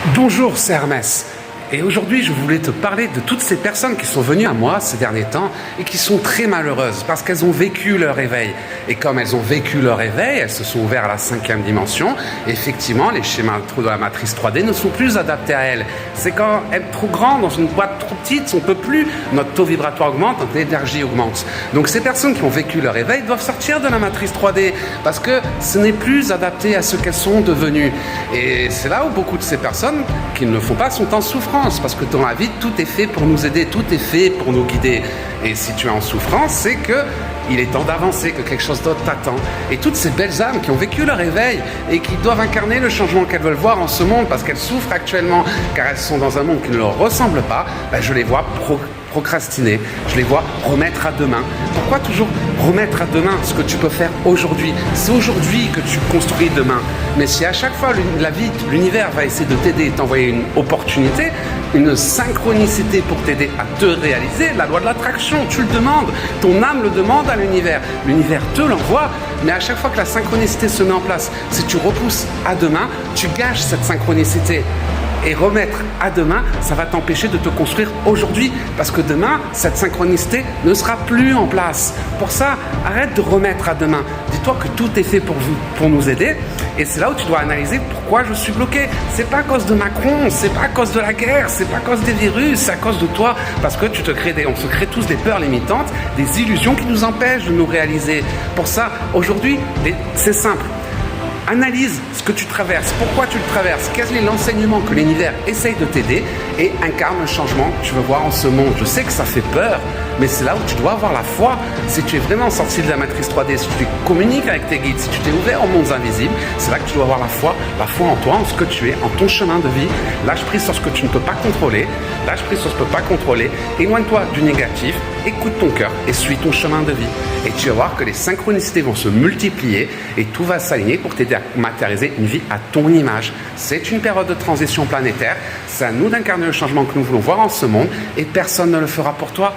Bonjour, c'est Hermès. Et aujourd'hui, je voulais te parler de toutes ces personnes qui sont venues à moi ces derniers temps et qui sont très malheureuses parce qu'elles ont vécu leur éveil. Et comme elles ont vécu leur éveil, elles se sont ouvertes à la 5e dimension. Et effectivement, les schémas de la matrice 3D ne sont plus adaptés à elles. C'est quand être trop grand dans une boîte trop petite, on ne peut plus, notre taux vibratoire augmente, notre énergie augmente. Donc ces personnes qui ont vécu leur éveil doivent sortir de la matrice 3D parce que ce n'est plus adapté à ce qu'elles sont devenues. Et c'est là où beaucoup de ces personnes qui ne le font pas sont en souffrance. Parce que dans la vie, tout est fait pour nous aider, tout est fait pour nous guider. Et si tu es en souffrance, c'est que il est temps d'avancer, que quelque chose d'autre t'attend. Et toutes ces belles âmes qui ont vécu leur éveil et qui doivent incarner le changement qu'elles veulent voir en ce monde parce qu'elles souffrent actuellement, car elles sont dans un monde qui ne leur ressemble pas, je les vois procrastiner, je les vois remettre à demain. Pourquoi toujours remettre à demain ce que tu peux faire aujourd'hui? C'est aujourd'hui que tu construis demain. Mais si à chaque fois la vie, l'univers va essayer de t'aider et t'envoyer une opportunité, une synchronicité pour t'aider à te réaliser, la loi de l'attraction, tu le demandes, ton âme le demande à l'univers, l'univers te l'envoie, mais à chaque fois que la synchronicité se met en place, si tu repousses à demain, tu gâches cette synchronicité. Et remettre à demain, ça va t'empêcher de te construire aujourd'hui. Parce que demain, cette synchronicité ne sera plus en place. Pour ça, arrête de remettre à demain. Dis-toi que tout est fait pour nous aider. Et c'est là où tu dois analyser pourquoi je suis bloqué. C'est pas à cause de Macron, c'est pas à cause de la guerre, c'est pas à cause des virus, c'est à cause de toi. Parce que on se crée tous des peurs limitantes, des illusions qui nous empêchent de nous réaliser. Pour ça, aujourd'hui, c'est simple. Analyse ce que tu traverses, pourquoi tu le traverses, quel est l'enseignement que l'univers essaye de t'aider et incarne le changement que tu veux voir en ce monde. Je sais que ça fait peur, mais c'est là où tu dois avoir la foi. Si tu es vraiment sorti de la matrice 3D, si tu communiques avec tes guides, si tu t'es ouvert aux mondes invisibles, c'est là que tu dois avoir la foi en toi, en ce que tu es, en ton chemin de vie. Lâche prise sur ce que tu ne peux pas contrôler, éloigne-toi du négatif, écoute ton cœur et suis ton chemin de vie. Et tu vas voir que les synchronicités vont se multiplier et tout va s'aligner pour t'aider à matérialiser une vie à ton image. C'est une période de transition planétaire. C'est à nous d'incarner le changement que nous voulons voir en ce monde et personne ne le fera pour toi.